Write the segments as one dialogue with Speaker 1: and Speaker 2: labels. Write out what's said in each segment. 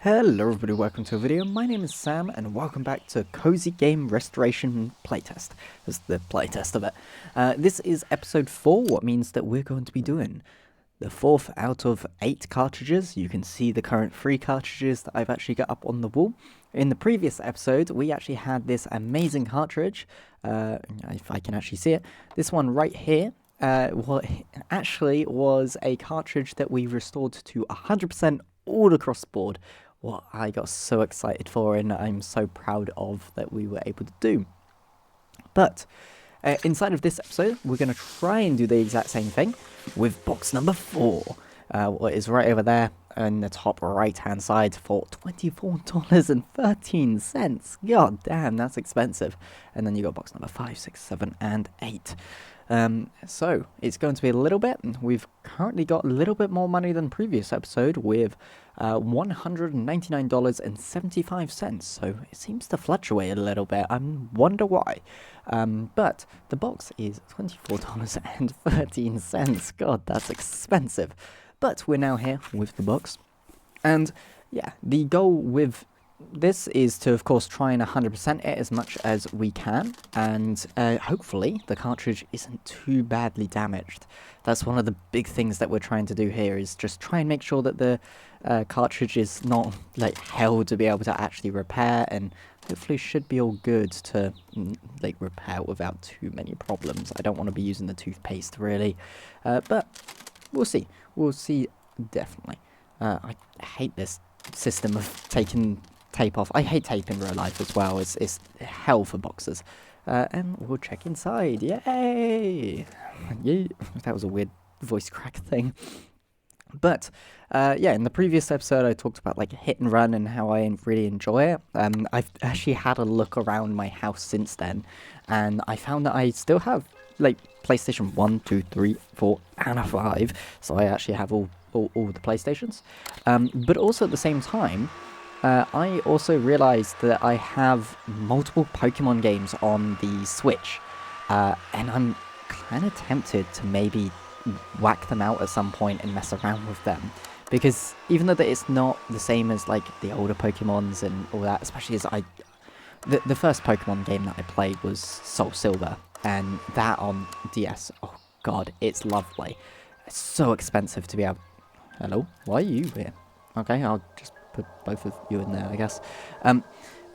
Speaker 1: Hello everybody, welcome to a video. My name is Sam and welcome back to Cozy Game Restoration Playtest. This is the playtest of it. This is episode 4, what means that we're going to be doing the 4th out of 8 cartridges. You can see the current 3 cartridges that I've actually got up on the wall. In the previous episode, we actually had this amazing cartridge, if I can actually see it. This one right here. What actually was a cartridge that we restored to 100% all across the board. What I got so excited for and I'm so proud of that we were able to do. But inside of this episode, we're going to try and do the exact same thing with box number 4. What is right over there in the top right hand side for $24.13. God damn, that's expensive. And then you got box number 5, 6, 7, and 8. So it's going to be a little bit. We've currently got a little bit more money than previous episode with $199.75. So it seems to fluctuate a little bit. I wonder why. But the box is $24.13. God, that's expensive. But we're now here with the box. And yeah, the goal with this is to, of course, try and 100% it as much as we can, and hopefully the cartridge isn't too badly damaged. That's one of the big things that we're trying to do here, is just try and make sure that the cartridge is not like hell to be able to actually repair, and hopefully should be all good to like repair without too many problems. I don't want to be using the toothpaste really, but we'll see. We'll see, definitely. I hate this system of taking tape off. I hate tape in real life as well. It's hell for boxes. And we'll check inside. Yay! Yay! That was a weird voice crack thing. But yeah, in the previous episode I talked about like hit and run and how I really enjoy it. I've actually had a look around my house since then, and I found that I still have like PlayStation 1, 2, 3, 4, and a 5. So I actually have all the PlayStations. But also at the same time, I also realized that I have multiple Pokemon games on the Switch, and I'm kind of tempted to maybe whack them out at some point and mess around with them, because even though that it's not the same as like the older Pokemons and all that, especially as the first Pokemon game that I played was Soul Silver, and that on DS, oh god, it's lovely. It's so expensive to be able... Hello? Why are you here? Okay, I'll just put both of you in there, I guess.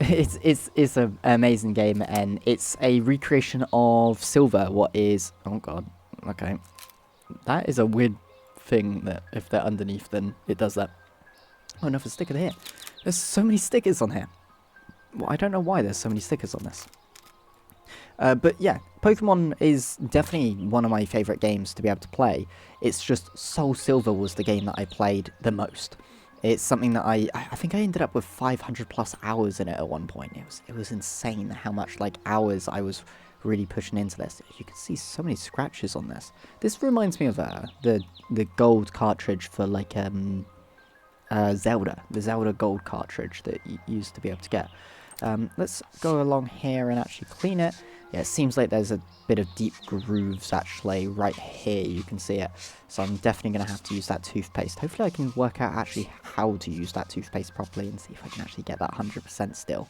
Speaker 1: It's an amazing game, and it's a recreation of Silver. What is... Oh god. Okay. That is a weird thing that if they're underneath, then it does that. Oh, another sticker here. There's so many stickers on here. Well, I don't know why there's so many stickers on this. But yeah, Pokemon is definitely one of my favourite games to be able to play. It's just Soul Silver was the game that I played the most. It's something that I think I ended up with 500 plus hours in it at one point. It was insane how much like hours I was really pushing into this. You can see so many scratches on this. This reminds me of the gold cartridge for like Zelda, the Zelda gold cartridge that you used to be able to get. Let's go along here and actually clean it. Yeah, it seems like there's a bit of deep grooves actually right here, you can see it. So I'm definitely going to have to use that toothpaste. Hopefully I can work out actually how to use that toothpaste properly and see if I can actually get that 100% still.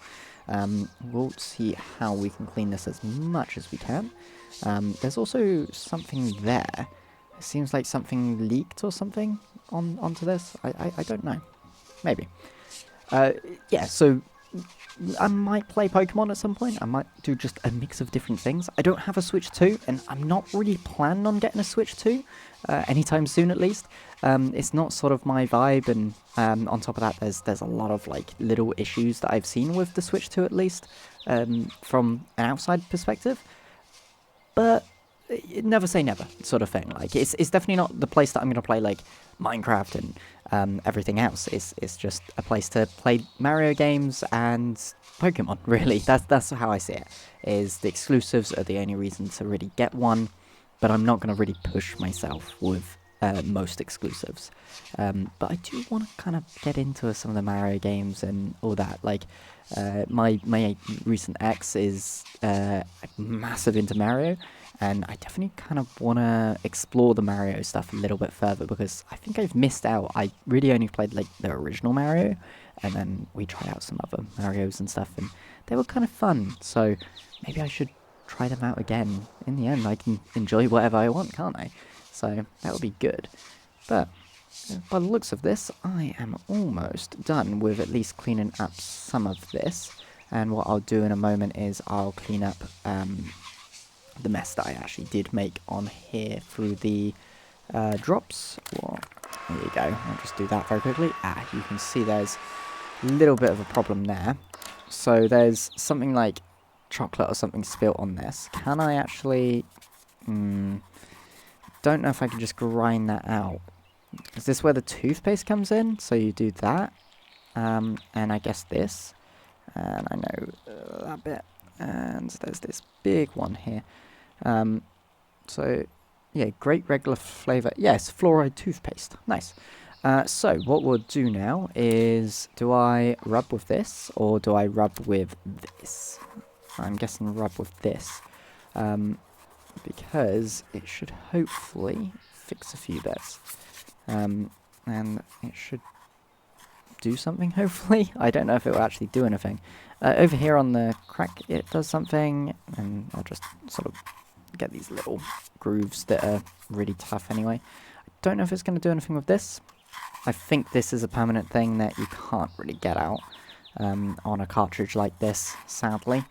Speaker 1: We'll see how we can clean this as much as we can. There's also something there. It seems like something leaked or something onto this. I don't know. Maybe. Yeah, so... I might play Pokemon at some point. I might do just a mix of different things. I don't have a Switch 2, and I'm not really planning on getting a Switch 2 anytime soon, at least. It's not sort of my vibe, and on top of that, there's a lot of like little issues that I've seen with the Switch 2, at least from an outside perspective. But never say never, sort of thing. Like it's definitely not the place that I'm going to play like Minecraft and everything else. It's just a place to play Mario games and Pokemon, really. That's how I see it, is the exclusives are the only reason to really get one, but I'm not going to really push myself with most exclusives. But I do want to kind of get into some of the Mario games and all that. Like my recent ex is massive into Mario, And I definitely kind of want to explore the Mario stuff a little bit further, because I think I've missed out. I really only played like the original Mario, and then we tried out some other Marios and stuff, and they were kind of fun. So maybe I should try them out again. In the end, I can enjoy whatever I want, can't I? So that would be good. But by the looks of this, I am almost done with at least cleaning up some of this. And what I'll do in a moment is I'll clean up the mess that I actually did make on here through the drops. Well, there you go. I'll just do that very quickly. You can see there's a little bit of a problem there. So there's something like chocolate or something spilt on this. Can I actually... don't know if I can just grind that out. Is this where the toothpaste comes in? So you do that. And I guess this. And I know that bit. And there's this big one here. So, yeah, great regular flavour. Yes, fluoride toothpaste. Nice. So, what we'll do now is, do I rub with this, or do I rub with this? I'm guessing rub with this. Because it should hopefully fix a few bits. And it should do something, hopefully. I don't know if it will actually do anything. Over here on the crack, it does something, and I'll just sort of get these little grooves that are really tough anyway. I don't know if it's going to do anything with this. I think this is a permanent thing that you can't really get out on a cartridge like this, sadly.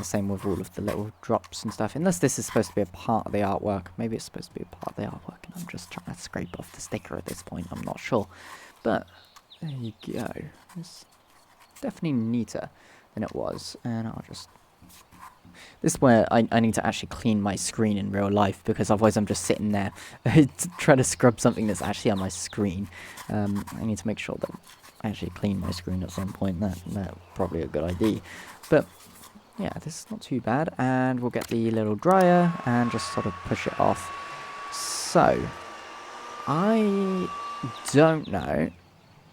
Speaker 1: Same with all of the little drops and stuff, unless this is supposed to be a part of the artwork. Maybe it's supposed to be a part of the artwork, and I'm just trying to scrape off the sticker at this point, I'm not sure. But there you go. It's definitely neater than it was, and I'll just... This is where I need to actually clean my screen in real life, because otherwise I'm just sitting there trying to scrub something that's actually on my screen. I need to make sure that I actually clean my screen at some point. That's probably a good idea. But yeah, this is not too bad, and we'll get the little dryer and just sort of push it off. So, I don't know.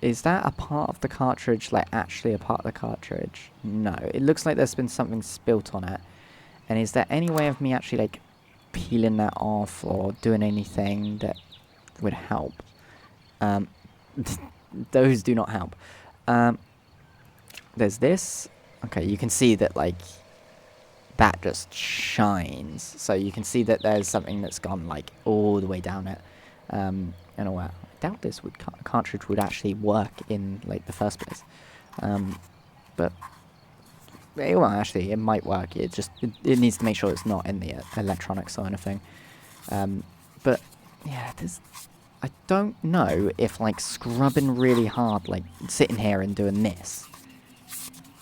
Speaker 1: Is that a part of the cartridge, like actually a part of the cartridge? No, it looks like there's been something spilt on it. And is there any way of me actually like peeling that off or doing anything that would help? Those do not help. There's this. Okay, you can see that like that just shines. So you can see that there's something that's gone like all the way down it. And all that. I doubt this cartridge would actually work in like the first place. But well, actually, it might work. It needs to make sure it's not in the electronics or anything. But yeah, I don't know if like scrubbing really hard, like sitting here and doing this,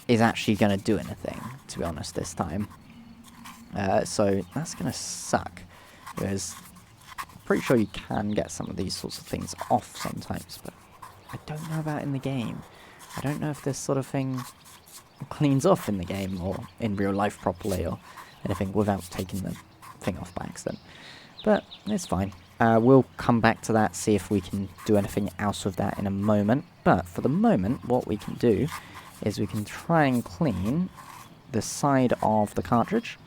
Speaker 1: is actually going to do anything, to be honest, this time. So that's going to suck, because I'm pretty sure you can get some of these sorts of things off sometimes, but I don't know about in the game. I don't know if this sort of thing cleans off in the game or in real life properly or anything without taking the thing off by accident. But it's fine. We'll come back to that, see if we can do anything else with that in a moment. But for the moment, what we can do is we can try and clean the side of the cartridge,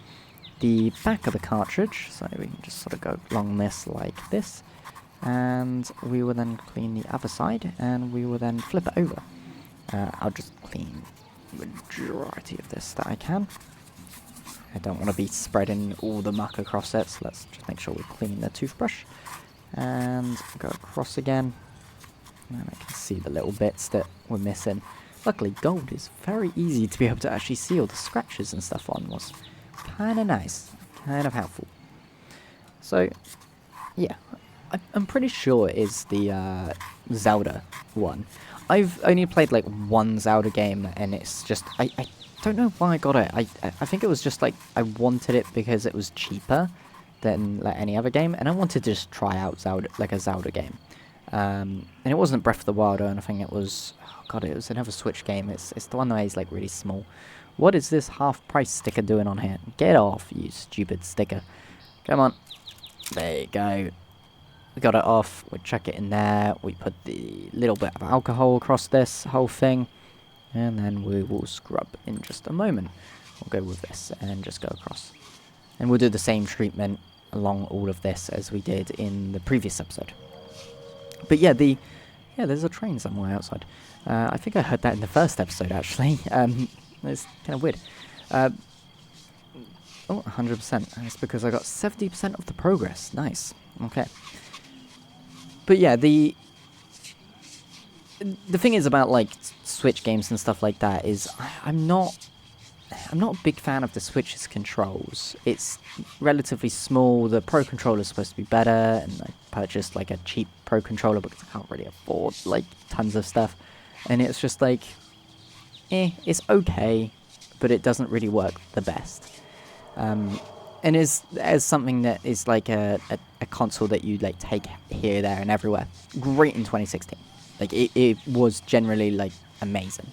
Speaker 1: the back of the cartridge, so we can just sort of go along this like this, and we will then clean the other side, and we will then flip it over. I'll just clean the majority of this that I can. I don't want to be spreading all the muck across it, so let's just make sure we clean the toothbrush, and go across again, and I can see the little bits that we're missing. Luckily, gold is very easy to be able to actually see all the scratches and stuff on. Was kind of nice, kind of helpful. So, yeah, I'm pretty sure it is the Zelda one. I've only played like one Zelda game, and it's just, I don't know why I got it. I think it was just like, I wanted it because it was cheaper than like any other game, and I wanted to just try out Zelda, like a Zelda game. And it wasn't Breath of the Wild or anything, it was, oh god, it was another Switch game. It's the one that is like really small. What is this half price sticker doing on here? Get off, you stupid sticker. Come on. There you go. We got it off, we chuck it in there, we put the little bit of alcohol across this whole thing, and then we will scrub in just a moment. We'll go with this and just go across. And we'll do the same treatment along all of this as we did in the previous episode. But yeah, there's a train somewhere outside. I think I heard that in the first episode, actually. It's kind of weird. 100%. That's because I got 70% of the progress. Nice. Okay. But yeah, the thing is about like Switch games and stuff like that is I'm not a big fan of the Switch's controls. It's relatively small. The Pro controller is supposed to be better, and I purchased like a cheap Pro controller because I can't really afford like tons of stuff. And it's just like, it's okay, but it doesn't really work the best. And as something that is like a console that you like take here, there, and everywhere, great in 2016. Like it was generally like amazing.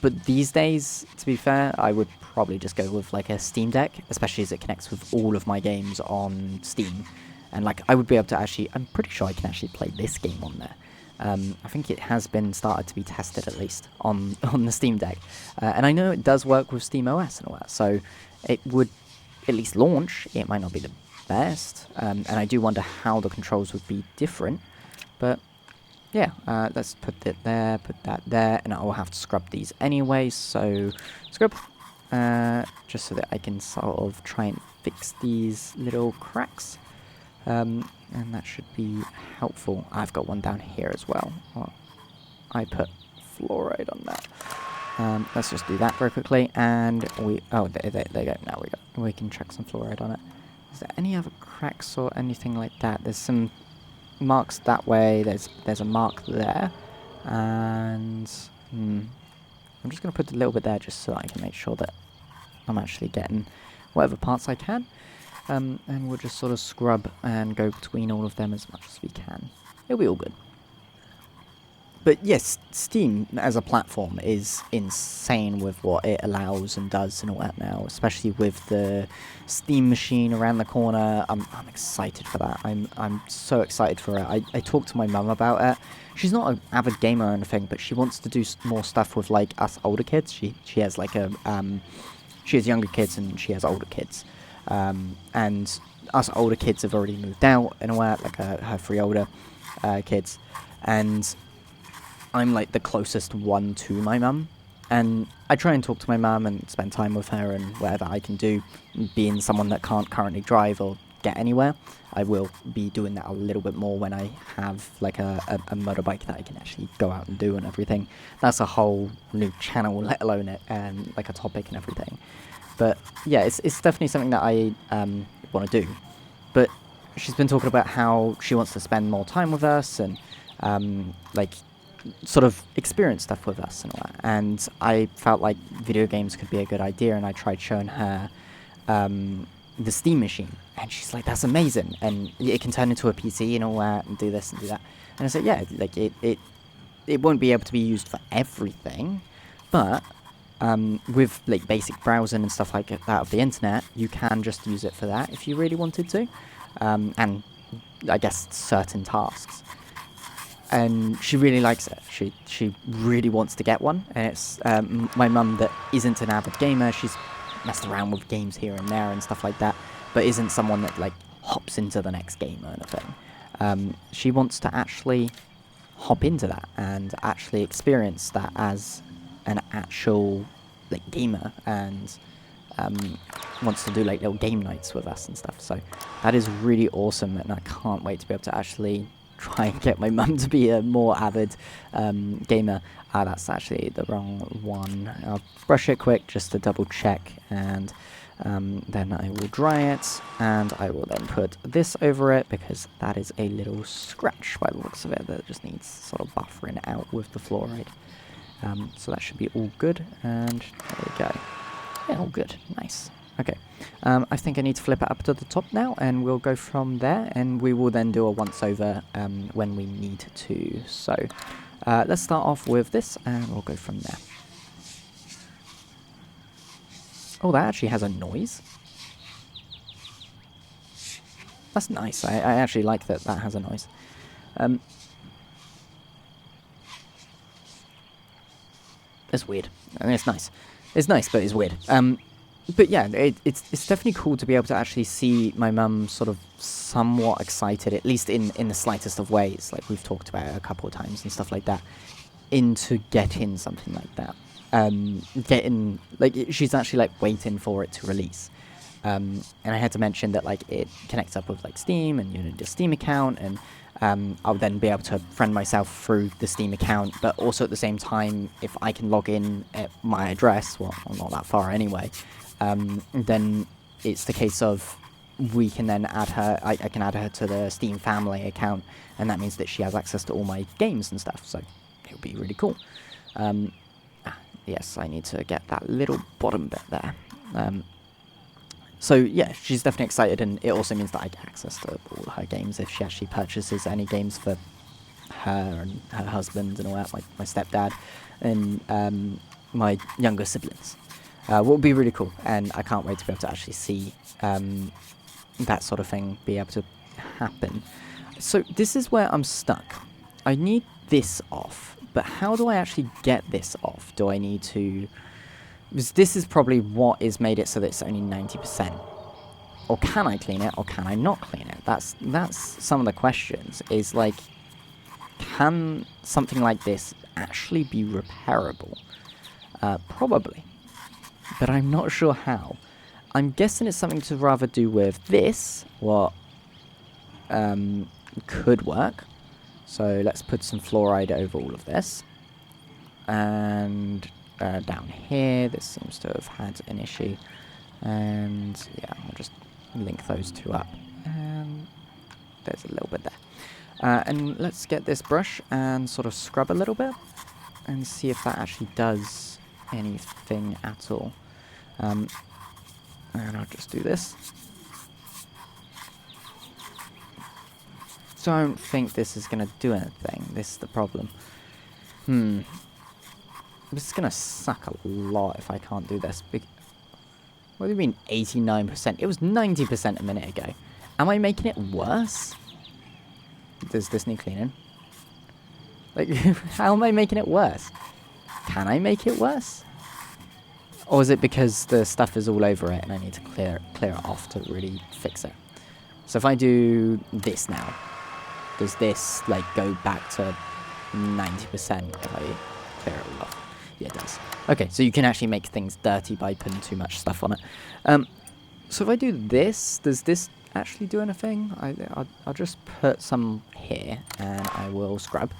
Speaker 1: But these days, to be fair, I would probably just go with like a Steam Deck, especially as it connects with all of my games on Steam. And like I would be able to actually, I'm pretty sure I can actually play this game on there. I think it has been started to be tested at least on the Steam Deck. And I know it does work with Steam OS and all that, so it would at least launch. It might not be the best, and I do wonder how the controls would be different. But yeah, let's put it there, put that there, and I will have to scrub these anyway, so scrub, just so that I can sort of try and fix these little cracks, and that should be helpful. I've got one down here as well. I put fluoride on that. Let's just do that very quickly, and there you go, now we can check some fluoride on it. Is there any other cracks or anything like that? There's some marks that way, there's a mark there, and I'm just going to put a little bit there just so I can make sure that I'm actually getting whatever parts I can, and we'll just sort of scrub and go between all of them as much as we can. It'll be all good. But yes, Steam as a platform is insane with what it allows and does and all that now, especially with the Steam machine around the corner. I'm excited for that. I'm so excited for it. I talked to my mum about it. She's not an avid gamer or anything, but she wants to do more stuff with like us older kids. She has like she has younger kids and she has older kids, and us older kids have already moved out and all that, like her 3 older kids, and I'm like the closest one to my mum, and I try and talk to my mum and spend time with her and whatever I can do. Being someone that can't currently drive or get anywhere, I will be doing that a little bit more when I have like a motorbike that I can actually go out and do and everything. That's a whole new channel, let alone it, and like a topic and everything. But yeah, it's definitely something that I want to do. But she's been talking about how she wants to spend more time with us and like sort of experience stuff with us and all that. And I felt like video games could be a good idea, and I tried showing her the Steam machine, and she's like, that's amazing, and it can turn into a PC and all that, and do this and do that. And I said, yeah, like it won't be able to be used for everything, but with like basic browsing and stuff like that of the internet, you can just use it for that if you really wanted to, and I guess certain tasks. And she really likes it. She really wants to get one. And it's my mum that isn't an avid gamer. She's messed around with games here and there and stuff like that, but isn't someone that like hops into the next game or anything. She wants to actually hop into that and actually experience that as an actual like gamer, and wants to do like little game nights with us and stuff. So that is really awesome, and I can't wait to be able to actually try and get my mum to be a more avid gamer. That's actually the wrong one. I'll brush it quick just to double check, and then I will dry it, and I will then put this over it because that is a little scratch by the looks of it that just needs sort of buffering out with the fluoride. So that should be all good, and there we go. Yeah, all good. Nice. Okay, I think I need to flip it up to the top now, and we'll go from there, and we will then do a once-over when we need to. So let's start off with this, and we'll go from there. Oh, that actually has a noise. That's nice. I actually like that has a noise. It's weird. I mean, it's nice. It's nice, but it's weird. But yeah, it's definitely cool to be able to actually see my mum sort of somewhat excited, at least in the slightest of ways, like we've talked about it a couple of times and stuff like that, into getting something like that. Getting, like, she's actually, like, waiting for it to release. And I had to mention that, like, it connects up with, like, Steam, and you need a Steam account, and I'll then be able to friend myself through the Steam account, but also at the same time, if I can log in at my address, well, I'm not that far anyway, then it's the case of we can then add her, I can add her to the Steam family account, and that means that she has access to all my games and stuff, so it would be really cool. Yes, I need to get that little bottom bit there. So yeah, she's definitely excited, and it also means that I get access to all her games if she actually purchases any games for her and her husband and all that, my stepdad and my younger siblings. What would be really cool, and I can't wait to be able to actually see that sort of thing be able to happen. So this is where I'm stuck. I need this off, but how do I actually get this off? Do I need to... Because this is probably what is made it so that it's only 90%. Or can I clean it, or can I not clean it? That's some of the questions, is like, can something like this actually be repairable? Probably. But I'm not sure how. I'm guessing it's something to rather do with this, what could work. So let's put some fluoride over all of this. And down here, this seems to have had an issue. And yeah, I'll just link those two up. And there's a little bit there. And let's get this brush and sort of scrub a little bit and see if that actually does anything at all. And I'll just do this. Don't think this is going to do anything. This is the problem. This is going to suck a lot if I can't do this. What do you mean 89%? It was 90% a minute ago. Am I making it worse? Does this need cleaning? Like, how am I making it worse? Can I make it worse? Or is it because the stuff is all over it and I need to clear it off to really fix it? So if I do this now, does this, like, go back to 90% if I clear it all off? Yeah, it does. Okay, so you can actually make things dirty by putting too much stuff on it. So if I do this, does this actually do anything? I'll just put some here, and I will scrub.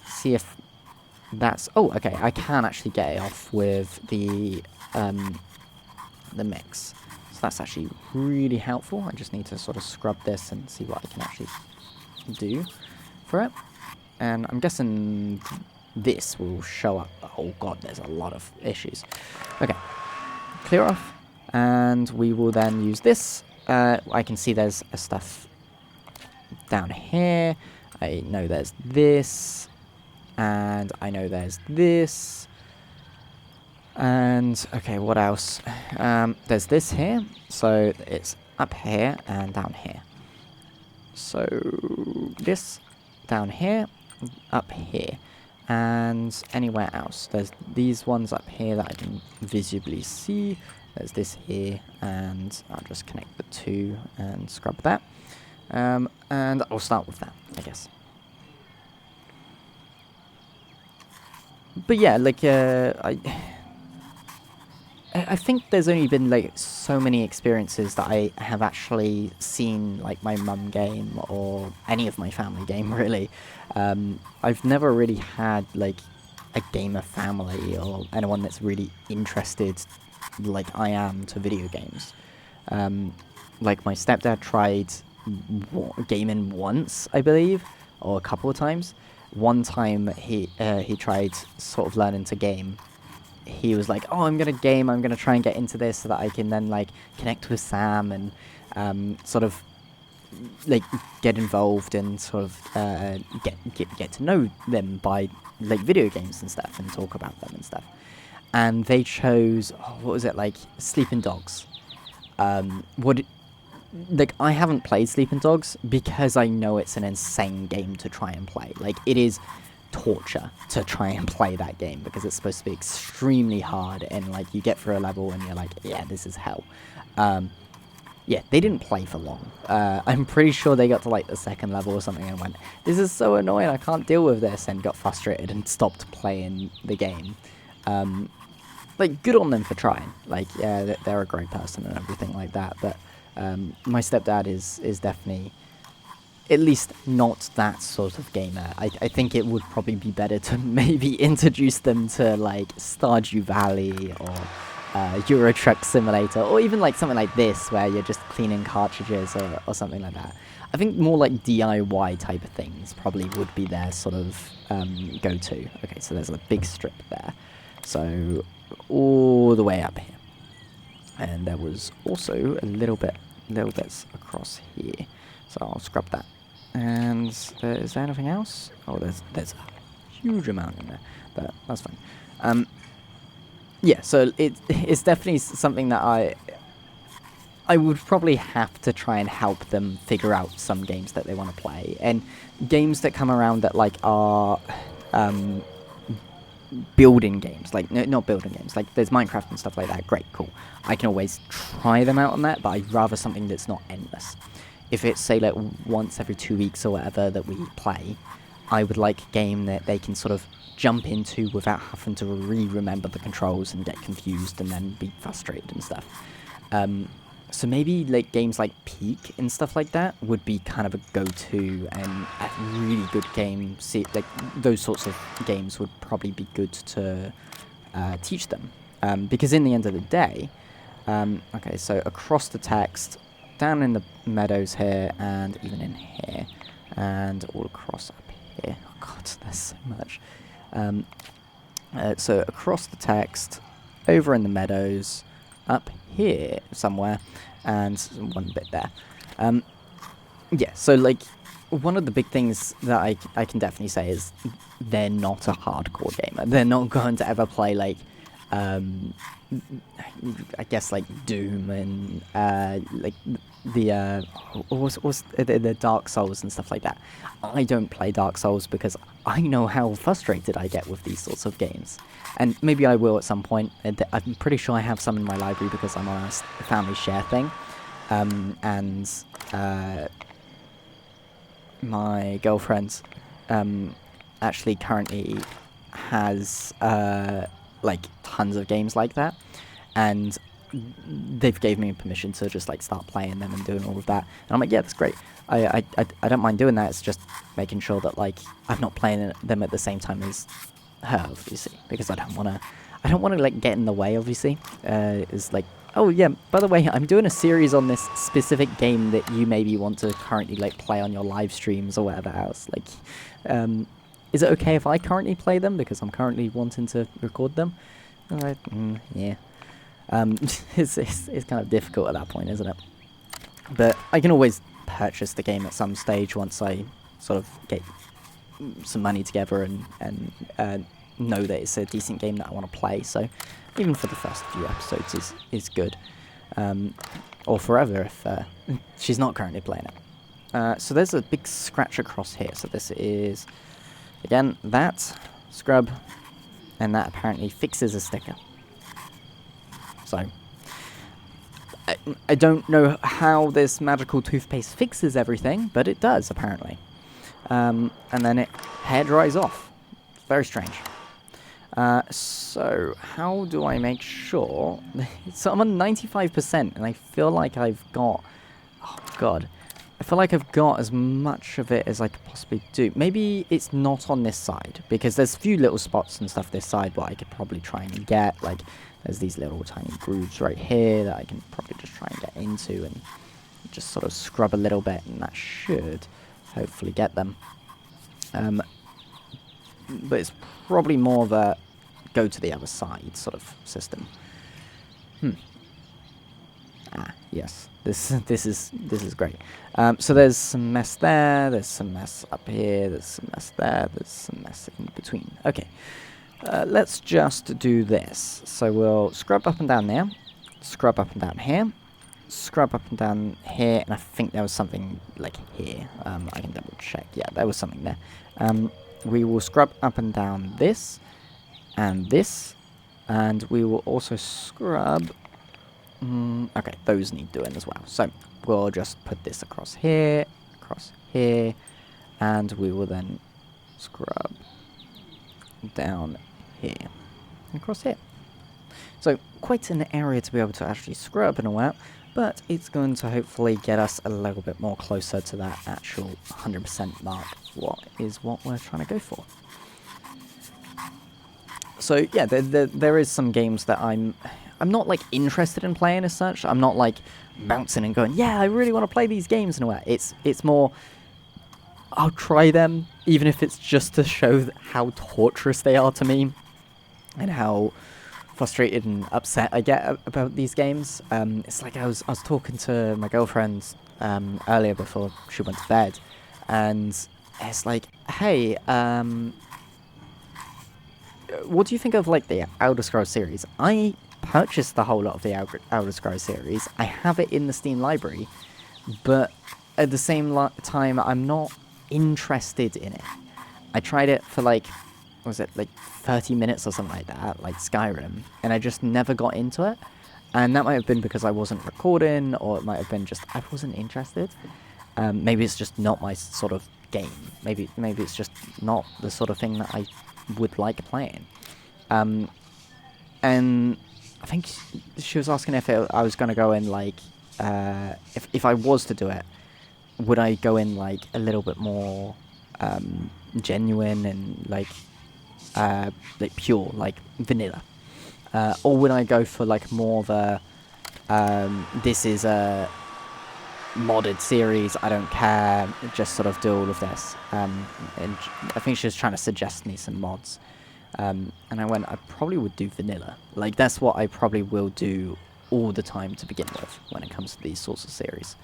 Speaker 1: See if that's... Oh, okay, I can actually get it off with the mix. So that's actually really helpful. I just need to sort of scrub this and see what I can actually do for it. And I'm guessing this will show up. Oh god, there's a lot of issues. Okay, clear off, and we will then use this. I can see there's a stuff down here. I know there's this, and I know there's this, and okay, what else? There's this here, so it's up here and down here. So this down here, up here, and anywhere else. There's these ones up here that I can visibly see. There's this here, and I'll just connect the two and scrub that. And I'll start with that, I guess. But yeah, like, I think there's only been, like, so many experiences that I have actually seen, like, my mum game or any of my family game, really. I've never really had, like, a gamer family or anyone that's really interested, like I am, to video games. Like, my stepdad tried gaming once, I believe, or a couple of times. One time he tried sort of learning to game. He was like, oh, I'm going to game, I'm going to try and get into this so that I can then, like, connect with Sam and sort of, like, get involved and sort of get to know them by, like, video games and stuff and talk about them and stuff. And they chose, what was it, like, Sleeping Dogs. Like, I haven't played Sleeping Dogs because I know it's an insane game to try and play. Like, it is torture to try and play that game, because it's supposed to be extremely hard, and like you get through a level and you're like, yeah, this is hell. Yeah, they didn't play for long. I'm pretty sure they got to like the second level or something and went, this is so annoying, I can't deal with this, and got frustrated and stopped playing the game. Like, good on them for trying. Like, yeah, they're a great person and everything like that, but my stepdad is definitely at least not that sort of gamer. I think it would probably be better to maybe introduce them to like Stardew Valley or Euro Truck Simulator, or even like something like this where you're just cleaning cartridges or something like that. I think more like DIY type of things probably would be their sort of go-to. Okay, so there's a big strip there. So all the way up here. And there was also little bits across here. So I'll scrub that. And is there anything else? Oh, there's a huge amount in there, but that's fine. Yeah, so it's definitely something that I would probably have to try and help them figure out some games that they want to play, and games that come around that like are building games, like not building games, like there's Minecraft and stuff like that. Great, cool. I can always try them out on that, but I'd rather something that's not endless. If it's, say, like once every 2 weeks or whatever that we play, I would like a game that they can sort of jump into without having to remember the controls and get confused and then be frustrated and stuff. So maybe like games like Peak and stuff like that would be kind of a go-to, and a really good game. Like those sorts of games would probably be good to teach them, because in the end of the day, okay, so across the text, down in the meadows here, and even in here, and all across up here. Oh god, there's so much. So across the text, over in the meadows, up here somewhere, and one bit there. Yeah, so like one of the big things that I can definitely say is they're not a hardcore gamer. They're not going to ever play like I guess like Doom and like the Dark Souls and stuff like that. I don't play Dark Souls because I know how frustrated I get with these sorts of games, and maybe I will at some point. I'm pretty sure I have some in my library because I'm on a family share thing, and my girlfriend actually currently has like tons of games like that, and they've gave me permission to just like start playing them and doing all of that, and I'm like, yeah, that's great. I don't mind doing that. It's just making sure that like I'm not playing them at the same time as her, obviously, because I don't want to like get in the way, obviously. Is like, oh yeah, by the way, I'm doing a series on this specific game that you maybe want to currently like play on your live streams or whatever else. Like, is it okay if I currently play them because I'm currently wanting to record them? Yeah. It's kind of difficult at that point, isn't it? But I can always purchase the game at some stage once I sort of get some money together and know that it's a decent game that I want to play. So even for the first few episodes is good. Or forever if she's not currently playing it. So there's a big scratch across here. So this is, again, that scrub, and that apparently fixes a sticker. So I don't know how this magical toothpaste fixes everything, but it does apparently. And then it hair dries off. It's very strange. So how do I make sure? So I'm on 95%, and I feel like I've got, oh god, I feel like I've got as much of it as I could possibly do. Maybe it's not on this side, because there's a few little spots and stuff this side what I could probably try and get. Like, there's these little tiny grooves right here that I can probably just try and get into and just sort of scrub a little bit, and that should hopefully get them. But it's probably more of a go to the other side sort of system. Ah, yes. This is great. So there's some mess there, there's some mess up here, there's some mess there, there's some mess in between. Okay. Let's just do this. So we'll scrub up and down there, scrub up and down here, scrub up and down here, and I think there was something like here. I can double check. Yeah, there was something there. we will scrub up and down this, and we will also scrub... okay, those need doing as well. So we'll just put this across here, and we will then scrub down here, across here. So quite an area to be able to actually scrub and all that, but it's going to hopefully get us a little bit more closer to that actual 100% mark, what we're trying to go for. So yeah, there is some games that I'm not like interested in playing as such. I'm not like bouncing and going, yeah, I really want to play these games and all that. It's more, I'll try them, even if it's just to show how torturous they are to me, and how frustrated and upset I get about these games. It's like I was talking to my girlfriend earlier before she went to bed, and it's like, hey, what do you think of like the Elder Scrolls series? I purchased the whole lot of the Elder Scrolls series. I have it in the Steam library, but at the same time, I'm not interested in it. I tried it for like, what was it, like 30 minutes or something like that, like Skyrim, and I just never got into it. And that might have been because I wasn't recording, or it might have been just I wasn't interested. Maybe it's just not my sort of game. Maybe it's just not the sort of thing that I would like playing. And I think she was asking if I was going to go in like, if I was to do it, would I go in like a little bit more genuine and like pure, like vanilla, or would I go for like more of a this is a modded series, I don't care, just sort of do all of this. And I think she was trying to suggest me some mods, and I went, I probably would do vanilla. Like that's what I probably will do all the time to begin with when it comes to these sorts of series.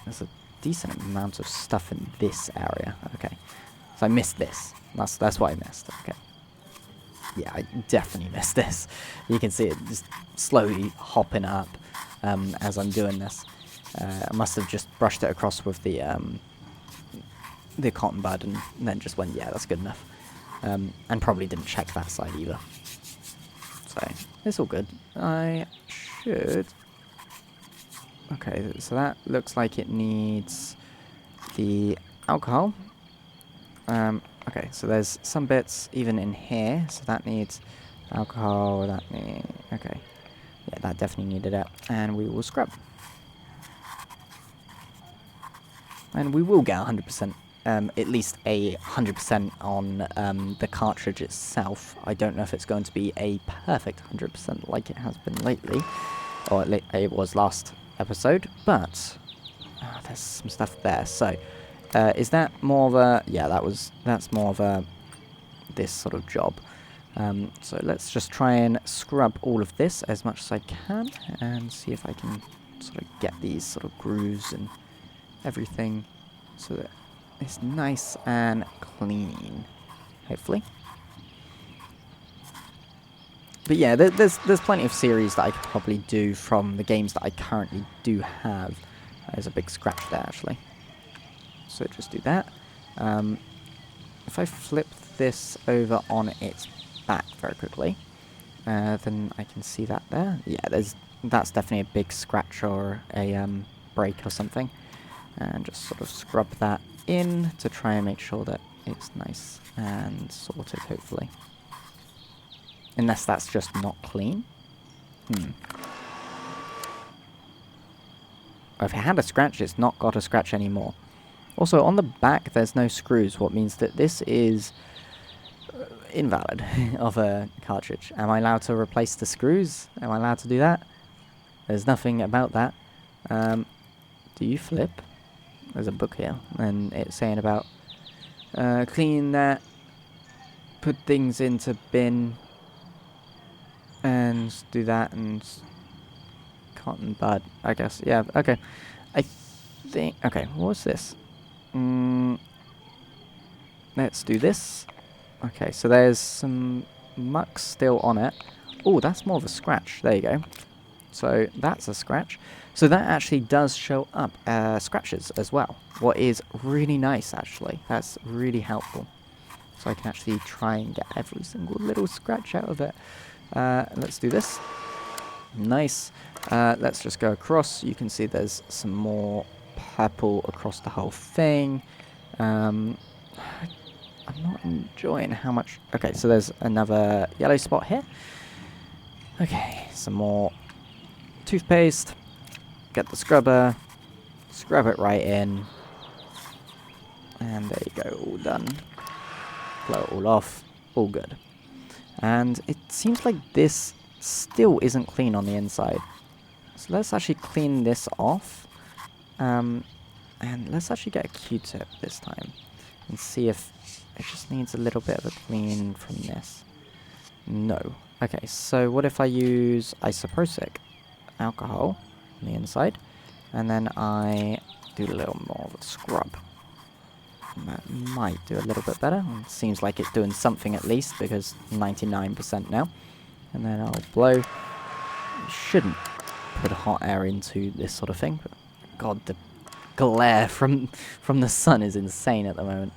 Speaker 1: There's a decent amount of stuff in this area. Okay, so I missed this. That's what I missed. Okay. Yeah, I definitely missed this. You can see it just slowly hopping up as I'm doing this. I must have just brushed it across with the cotton bud and then just went, yeah, that's good enough. And probably didn't check that side either. So, it's all good. I should... Okay, so that looks like it needs the alcohol. Okay, so there's some bits even in here, so that needs alcohol, okay. Yeah, that definitely needed it, and we will scrub. And we will get 100%, at least a 100% on the cartridge itself. I don't know if it's going to be a perfect 100% like it has been lately, or it was last episode, but there's some stuff there, so... is that more of a... Yeah, that's more of a... this sort of job. So let's just try and scrub all of this as much as I can and see if I can sort of get these sort of grooves and everything so that it's nice and clean, hopefully. But yeah, there's plenty of series that I could probably do from the games that I currently do have. There's a big scratch there, actually. So just do that. If I flip this over on its back very quickly, then I can see that there. Yeah, that's definitely a big scratch or a break or something. And just sort of scrub that in to try and make sure that it's nice and sorted, hopefully. Unless that's just not clean. If it had a scratch, it's not got a scratch anymore. Also, on the back, there's no screws, what means that this is invalid of a cartridge. Am I allowed to replace the screws? Am I allowed to do that? There's nothing about that. Do you flip? There's a book here, and it's saying about clean that, put things into bin, and do that, and cotton bud, I guess. Yeah, okay. I think... Okay, what's this? Let's do this. Okay, so there's some muck still on it. Oh, that's more of a scratch. There you go. So that's a scratch. So that actually does show up scratches as well, what is really nice, actually. That's really helpful. so I can actually try and get every single little scratch out of it. Let's do this. Nice. Let's just go across. You can see there's some more purple across the whole thing. I'm not enjoying how much... Okay, so there's another yellow spot here. Okay, some more toothpaste. Get the scrubber. Scrub it right in. And there you go, all done. Blow it all off. All good. And it seems like this still isn't clean on the inside. So let's actually clean this off. And let's actually get a Q-tip this time. And see if it just needs a little bit of a clean from this. No. Okay, so what if I use isopropyl alcohol on the inside, and then I do a little more of a scrub. That might do a little bit better. It seems like it's doing something at least, because 99% now. And then I'll blow. You shouldn't put hot air into this sort of thing, but God, the glare from the sun is insane at the moment.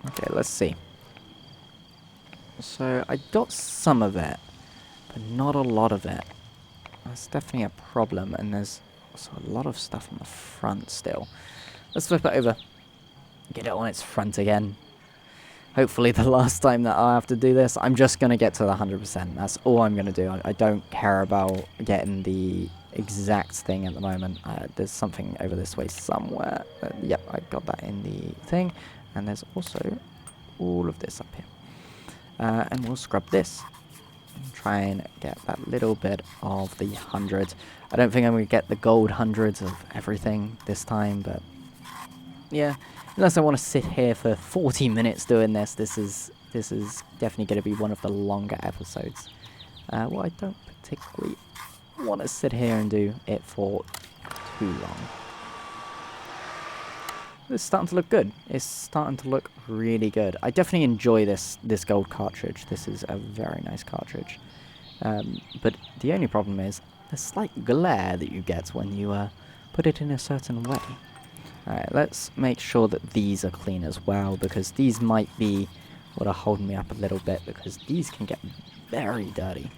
Speaker 1: Okay, let's see. So I got some of it, but not a lot of it. That's definitely a problem, and there's also a lot of stuff on the front still. Let's flip it over. Get it on its front again. Hopefully the last time that I'll have to do this, I'm just going to get to the 100%. That's all I'm going to do. I don't care about getting the exact thing at the moment. There's something over this way somewhere. Yep, I got that in the thing. And there's also all of this up here. And we'll scrub this. And try and get that little bit of the 100. I don't think I'm going to get the gold 100s of everything this time, but yeah. Unless I want to sit here for 40 minutes doing this, this is definitely going to be one of the longer episodes. Well, I don't particularly want to sit here and do it for too long. It's starting to look good. It's starting to look really good. I definitely enjoy this gold cartridge. This is a very nice cartridge. But the only problem is the slight glare that you get when you put it in a certain way. Alright, let's make sure that these are clean as well, because these might be what are holding me up a little bit, because these can get very dirty.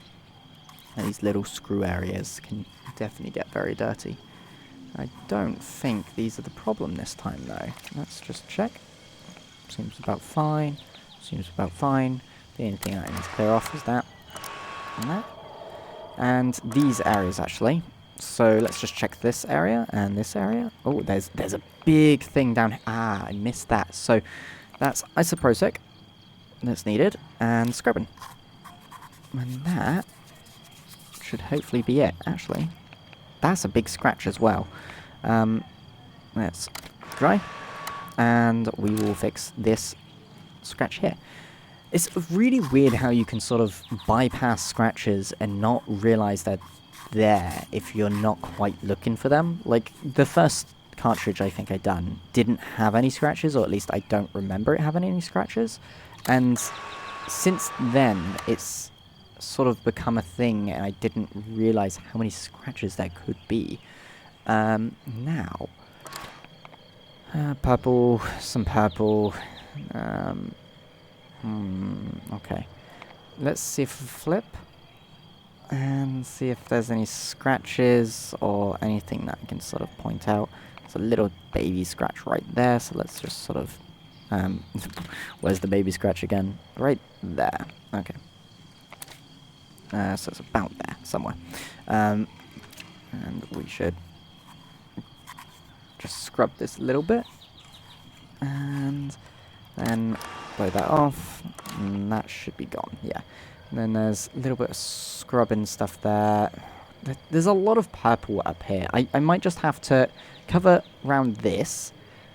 Speaker 1: And these little screw areas can definitely get very dirty. I don't think these are the problem this time though. Let's just check. Seems about fine. Seems about fine. The only thing I need to clear off is that. And that. And these areas actually. So let's just check this area and this area. Oh, there's a big thing down here. Ah, I missed that. So that's isopropyl that's needed, and scrubbing. And that should hopefully be it, actually. That's a big scratch as well. Let's dry, and we will fix this scratch here. It's really weird how you can sort of bypass scratches and not realize that there if you're not quite looking for them. Like the first cartridge I think I done didn't have any scratches, or at least I don't remember it having any scratches, and since then it's sort of become a thing and I didn't realize how many scratches there could be. Now purple, some purple. Okay, let's see if we flip and see if there's any scratches or anything that I can sort of point out. There's a little baby scratch right there, so let's just sort of where's the baby scratch again? Right there. Okay. So it's about there somewhere. And we should just scrub this a little bit and then blow that off, and that should be gone. Yeah. And then there's a little bit of scrubbing stuff there. There's a lot of purple up here. I might just have to cover around this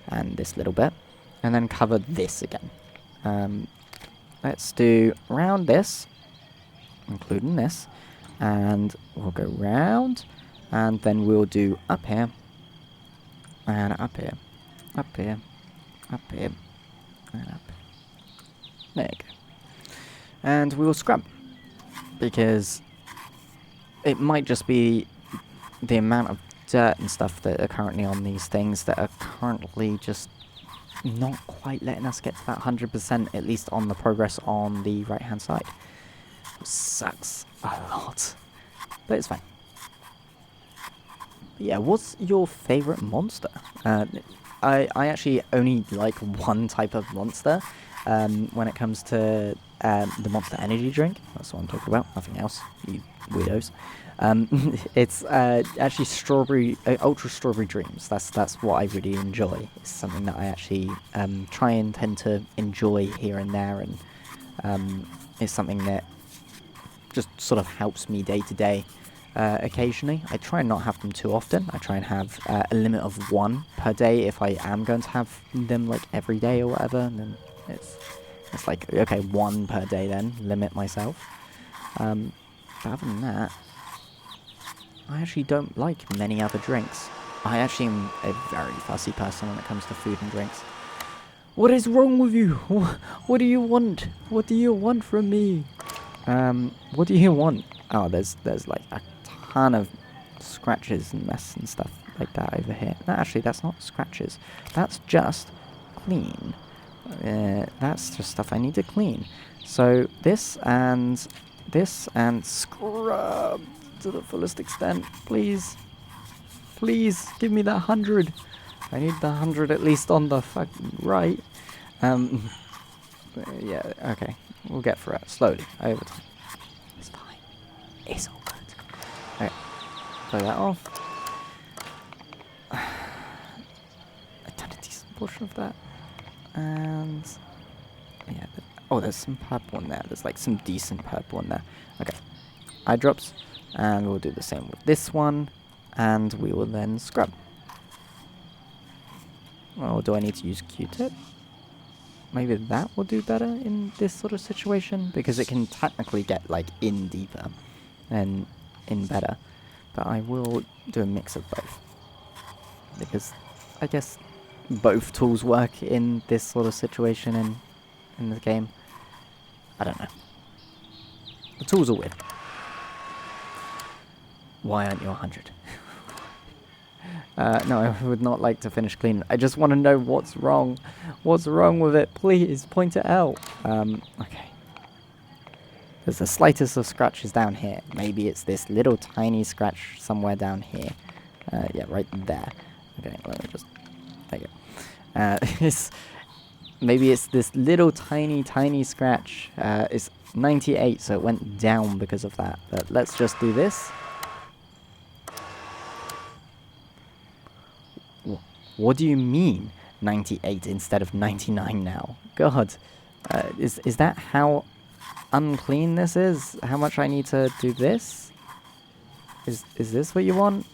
Speaker 1: and this little bit, and then cover this again. Let's do around this, including this, and we'll go round, and then we'll do up here, and up here, up here, up here, and up here. There you go. And we will scrub, because it might just be the amount of dirt and stuff that are currently on these things that are currently just not quite letting us get to that 100%, at least on the progress on the right-hand side. Sucks a lot, but it's fine. Yeah, what's your favorite monster? I actually only like one type of monster when it comes to the Monster Energy drink. That's what I'm talking about, nothing else, you weirdos. It's actually strawberry, Ultra Strawberry Dreams. That's what I really enjoy. It's something that I actually try and tend to enjoy here and there, and it's something that just sort of helps me day to day. Occasionally, I try and not have them too often. I try and have a limit of one per day if I am going to have them like every day or whatever. And then it's like, okay, one per day then, limit myself. But other than that, I actually don't like many other drinks. I actually am a very fussy person when it comes to food and drinks. What is wrong with you? What do you want? What do you want from me? What do you want? Oh, there's like a ton of scratches and mess and stuff like that over here. No, actually, that's not scratches. That's just clean. That's just stuff I need to clean. So this and scrub to the fullest extent, please. Please give me that 100. I need the 100 at least on the fucking right. Yeah, okay. We'll get through it slowly over time. It's fine. It's all good. Okay, play that off. I've done a decent portion of that. And yeah, oh, there's some purple in there. There's like some decent purple in there. Okay, eye drops, and we'll do the same with this one, and we will then scrub. Oh, do I need to use Q-tip? Maybe that will do better in this sort of situation, because it can technically get like in deeper and in better. But I will do a mix of both, because I guess both tools work in this sort of situation in the game. I don't know. The tools are weird. Why aren't you 100? No, I would not like to finish cleaning. I just want to know what's wrong. What's wrong with it? Please, point it out. Okay. There's the slightest of scratches down here. Maybe it's this little tiny scratch somewhere down here. Yeah, right there. Okay, let me just... There you go. Maybe it's this little tiny scratch. It's 98, so it went down because of that. But let's just do this. What do you mean 98 instead of 99 now? God, is that how unclean this is? How much I need to do this? Is this what you want?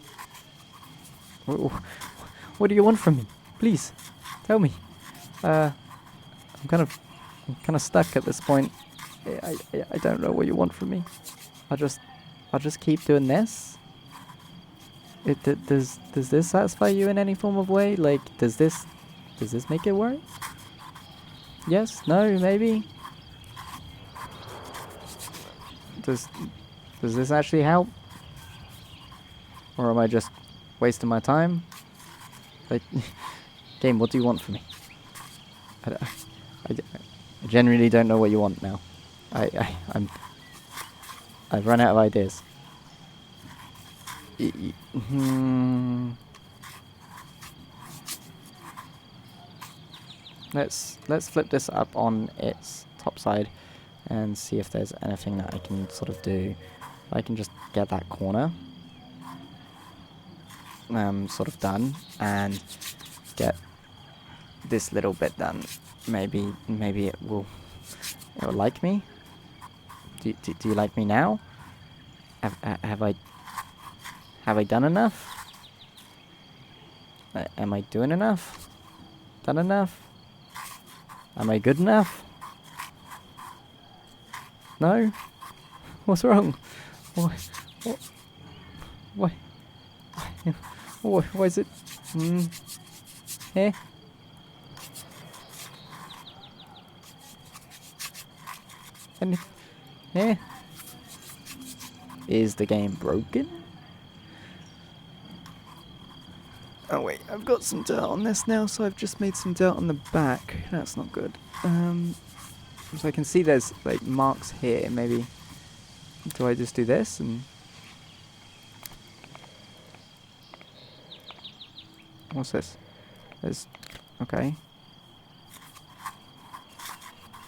Speaker 1: What do you want from me? Please, tell me. I'm kind of stuck at this point. I don't know what you want from me. I'll just keep doing this. Does this satisfy you in any form of way? Like, does this make it work? Yes? No? Maybe? Does this actually help? Or am I just wasting my time? Like, game, what do you want from me? I genuinely don't know what you want now. I've run out of ideas. Let's flip this up on its top side and see if there's anything that I can sort of do. I can just get that corner sort of done and get this little bit done. Maybe it'll like me. Do you like me now? Have I done enough? Am I doing enough? Done enough? Am I good enough? No? What's wrong? Why? Why is it? Eh? And is the game broken? Oh wait, I've got some dirt on this now, so I've just made some dirt on the back. That's not good. So I can see there's like marks here. Maybe do I just do this and what's this? There's okay.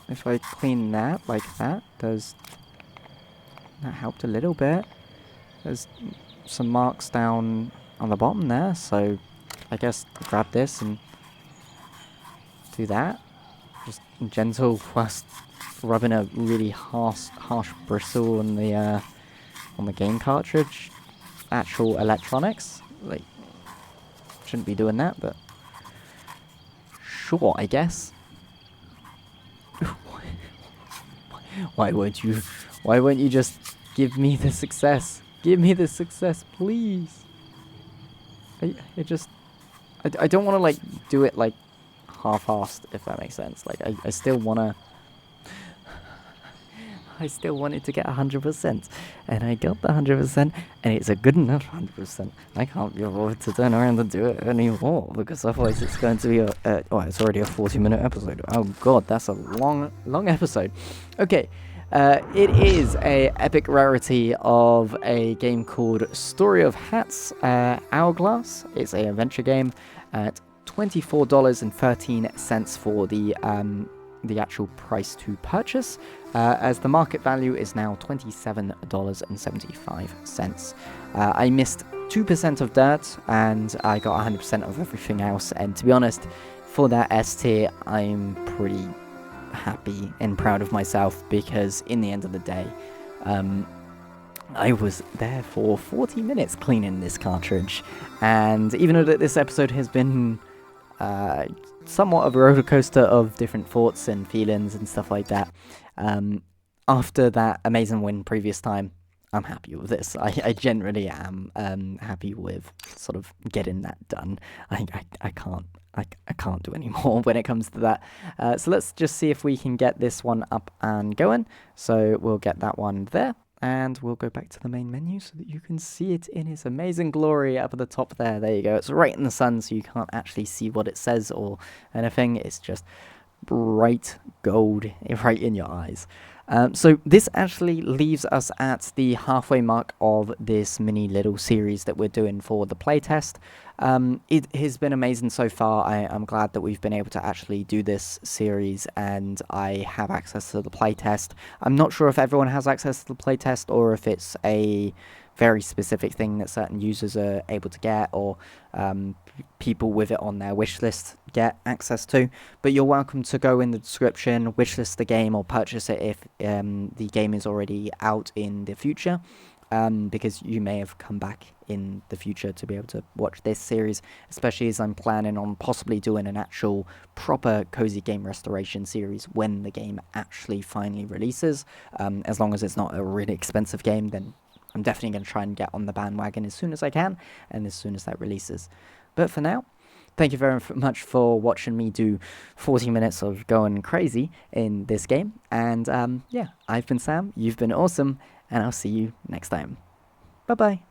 Speaker 1: If I clean that like that, does that helped a little bit? There's some marks down on the bottom there, so I guess grab this and do that. Just gentle whilst rubbing a really harsh bristle on the game cartridge. Actual electronics, like, shouldn't be doing that, but sure, I guess. Why won't you just give me the success? Give me the success, please. I don't want to like do it like half-assed, if that makes sense. Like I still want it to get 100%, and I got the 100%, and it's a good enough 100%. I can't be bothered to turn around and do it anymore, because otherwise it's going to be it's already a 40-minute episode. Oh god, that's a long episode. Okay, it is a epic rarity of a game called Story of Hats Hourglass. It's a adventure game at $24.13 for the actual price to purchase, as the market value is now $27.75. I missed 2% of dirt, and I got 100% of everything else, and to be honest, for that S tier, I'm pretty happy and proud of myself, because in the end of the day, I was there for 40 minutes cleaning this cartridge, and even though this episode has been somewhat of a roller coaster of different thoughts and feelings and stuff like that, after that amazing win previous time, I'm happy with this. I generally am happy with sort of getting that done. I can't do any more when it comes to that. So let's just see if we can get this one up and going. So we'll get that one there, and we'll go back to the main menu so that you can see it in its amazing glory up at the top there. There you go. It's right in the sun, so you can't actually see what it says or anything. It's just bright gold right in your eyes. So this actually leaves us at the halfway mark of this mini little series that we're doing for the playtest. It has been amazing so far. I'm glad that we've been able to actually do this series, and I have access to the playtest. I'm not sure if everyone has access to the playtest, or if it's a very specific thing that certain users are able to get, or people with it on their wish list get access to. But you're welcome to go in the description, wishlist the game, or purchase it if the game is already out in the future, because you may have come back in the future to be able to watch this series, especially as I'm planning on possibly doing an actual proper Cozy Game Restoration series when the game actually finally releases. As long as it's not a really expensive game, then I'm definitely going to try and get on the bandwagon as soon as I can, and as soon as that releases. But for now, thank you very much for watching me do 40 minutes of going crazy in this game. And yeah, I've been Sam, you've been awesome, and I'll see you next time. Bye-bye.